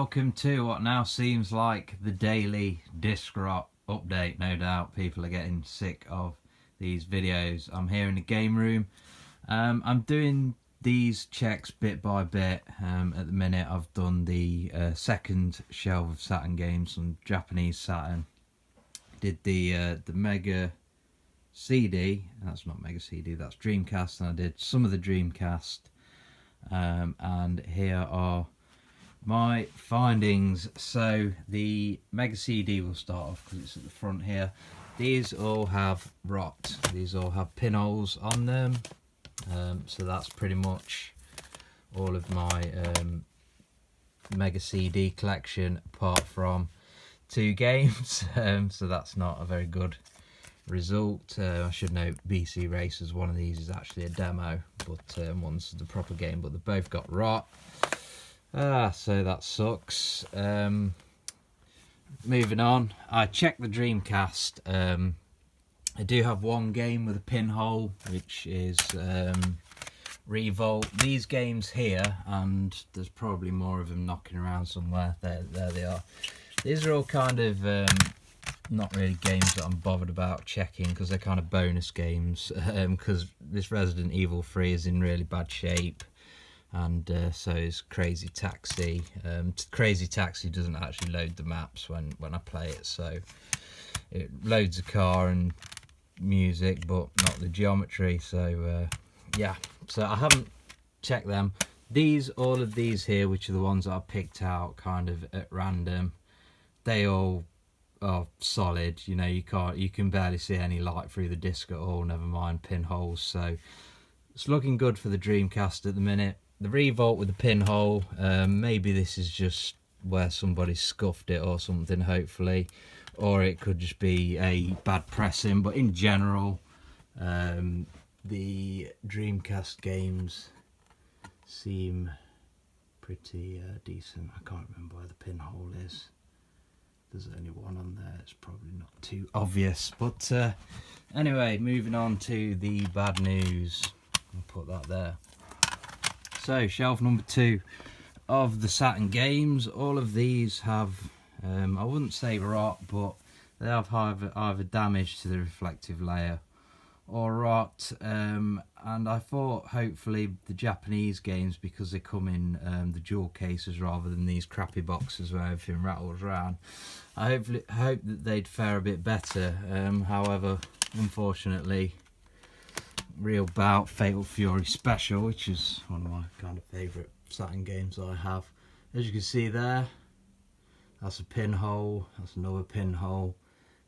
welcome to what now seems like the daily disc rock update. No doubt people are getting sick of these videos. I'm here in the game room. I'm doing these checks bit by bit. At the minute I've done the second shelf of Saturn games on Japanese Saturn. Did the Mega CD, that's not Mega CD, that's Dreamcast, and I did some of the Dreamcast. And here are my findings. So the Mega CD will start off because it's at the front here. These all have rot. These all have pinholes on them. So that's pretty much all of my Mega CD collection apart from 2 games. So that's not a very good result. I should note BC Racers, one of these is actually a demo, but one's the proper game, but they both got rot. So that sucks. Moving on, I checked the Dreamcast. I do have one game with a pinhole, which is Revolt. These games here, and there's probably more of them knocking around somewhere. There they are. These are all kind of not really games that I'm bothered about checking because they're kind of bonus games, because this Resident Evil 3 is in really bad shape, and so is Crazy Taxi. Crazy Taxi doesn't actually load the maps when I play it, so it loads a car and music but not the geometry. So yeah, so I haven't checked them. All of these here, which are the ones that I picked out kind of at random, they all are solid. You know, you can barely see any light through the disc at all, never mind pinholes. So it's looking good for the Dreamcast at the minute. The Revolt with the pinhole, maybe this is just where somebody scuffed it or something, hopefully, or it could just be a bad pressing, but in general the Dreamcast games seem pretty decent. I can't remember where the pinhole is. There's only one on there, it's probably not too obvious, but anyway, moving on to the bad news. I'll put that there. So shelf number 2 of the Saturn games. All of these have I wouldn't say rot, but they have either damage to the reflective layer or rot, and I thought hopefully the Japanese games, because they come in the jewel cases rather than these crappy boxes where everything rattles around, I hope that they'd fare a bit better. However, unfortunately, Real Bout Fatal Fury Special, which is one of my kind of favourite Saturn games that I have, as you can see there, that's a pinhole, that's another pinhole,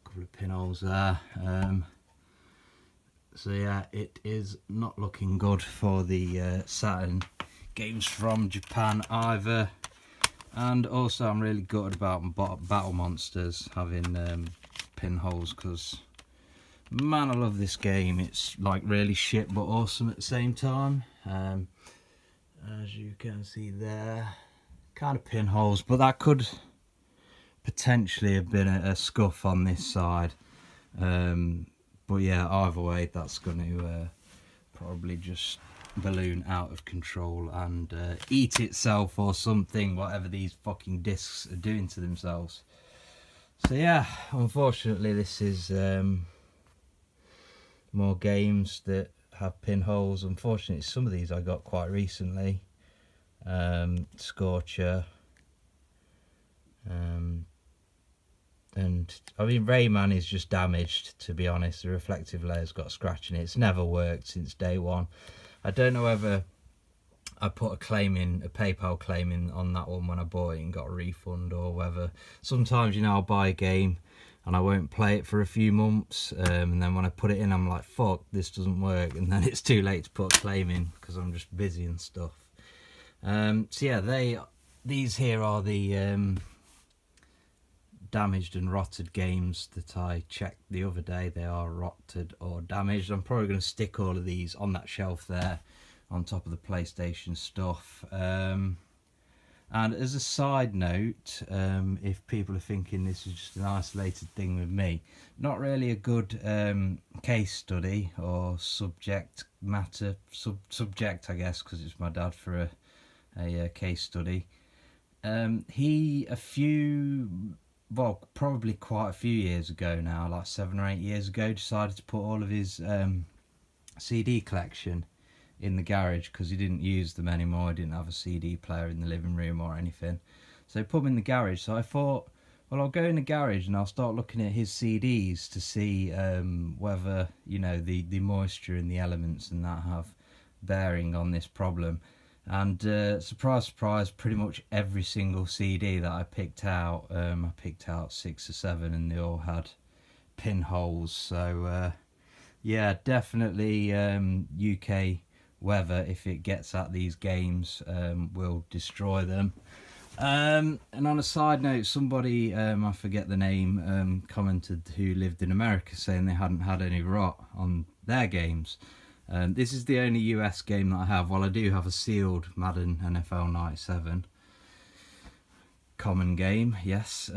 a couple of pinholes there. So yeah, it is not looking good for the Saturn games from Japan either. And also I'm really gutted about Battle Monsters having pinholes, because man, I love this game. It's like really shit but awesome at the same time. As you can see there, kind of pinholes, but that could potentially have been a scuff on this side. But yeah, either way, that's going to probably just balloon out of control and eat itself or something, whatever these fucking discs are doing to themselves. So yeah, unfortunately this is more games that have pinholes. Unfortunately, some of these I got quite recently. Scorcher. And I mean, Rayman is just damaged, to be honest. The reflective layer's got a scratch in it. It's never worked since day one. I don't know whether I put a PayPal claim in on that one when I bought it and got a refund, or whether sometimes, you know, I'll buy a game and I won't play it for a few months, and then when I put it in I'm like, fuck, this doesn't work, and then it's too late to put a claim in because I'm just busy and stuff. So yeah, these here are the damaged and rotted games that I checked the other day. They are rotted or damaged. I'm probably going to stick all of these on that shelf there on top of the PlayStation stuff. And as a side note, if people are thinking this is just an isolated thing with me, not really a good case study or subject matter, subject I guess, because it's my dad for a case study. He probably quite a few years ago now, like 7 or 8 years ago, decided to put all of his CD collection in the garage because he didn't use them anymore. He didn't have a CD player in the living room or anything, so he put them in the garage. So I thought, well, I'll go in the garage and I'll start looking at his CDs to see whether, you know, the moisture and the elements and that have bearing on this problem. And surprise, surprise, pretty much every single CD that I picked out 6 or 7, and they all had pinholes. So yeah, definitely UK weather, if it gets at these games, will destroy them. And on a side note, somebody, I forget the name, commented who lived in America, saying they hadn't had any rot on their games. This is the only US game that I have. Well, I do have a sealed Madden NFL 97. Common game, yes.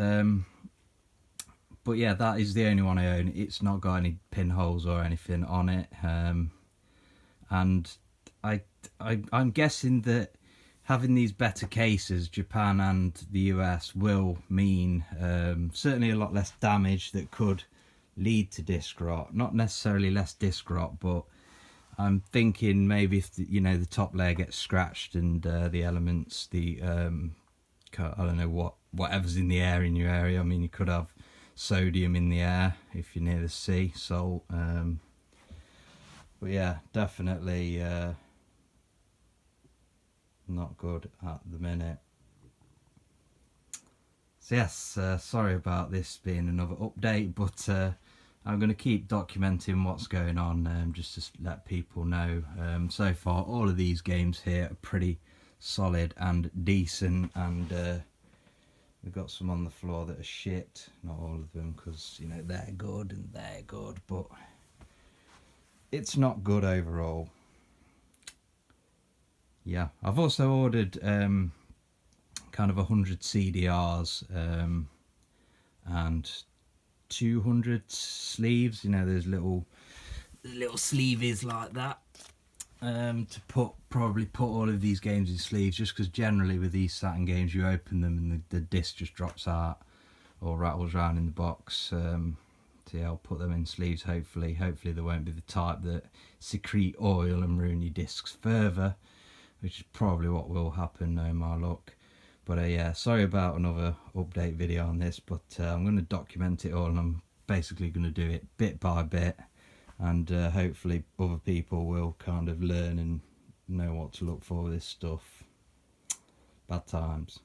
But yeah, that is the only one I own. It's not got any pinholes or anything on it. And I'm guessing that having these better cases, Japan and the US, will mean certainly a lot less damage that could lead to disc rot. Not necessarily less disc rot, but I'm thinking maybe if the top layer gets scratched and the elements, I don't know whatever's in the air in your area. I mean, you could have sodium in the air if you're near the sea, salt. But yeah, definitely not good at the minute. So yes, sorry about this being another update, but I'm going to keep documenting what's going on, just to let people know. So far, all of these games here are pretty solid and decent, and we've got some on the floor that are shit. Not all of them, because you know they're good and they're good, but it's not good overall. Yeah, I've also ordered kind of 100 CDRs and 200 sleeves. You know, there's little sleeves like that, to probably put all of these games in sleeves, just because generally with these Saturn games you open them and the disc just drops out or rattles around in the box. So yeah, I'll put them in sleeves. Hopefully they won't be the type that secrete oil and ruin your discs further, which is probably what will happen, no my luck. But yeah, sorry about another update video on this, but I'm going to document it all, and I'm basically going to do it bit by bit, and hopefully other people will kind of learn and know what to look for with this stuff. Bad times.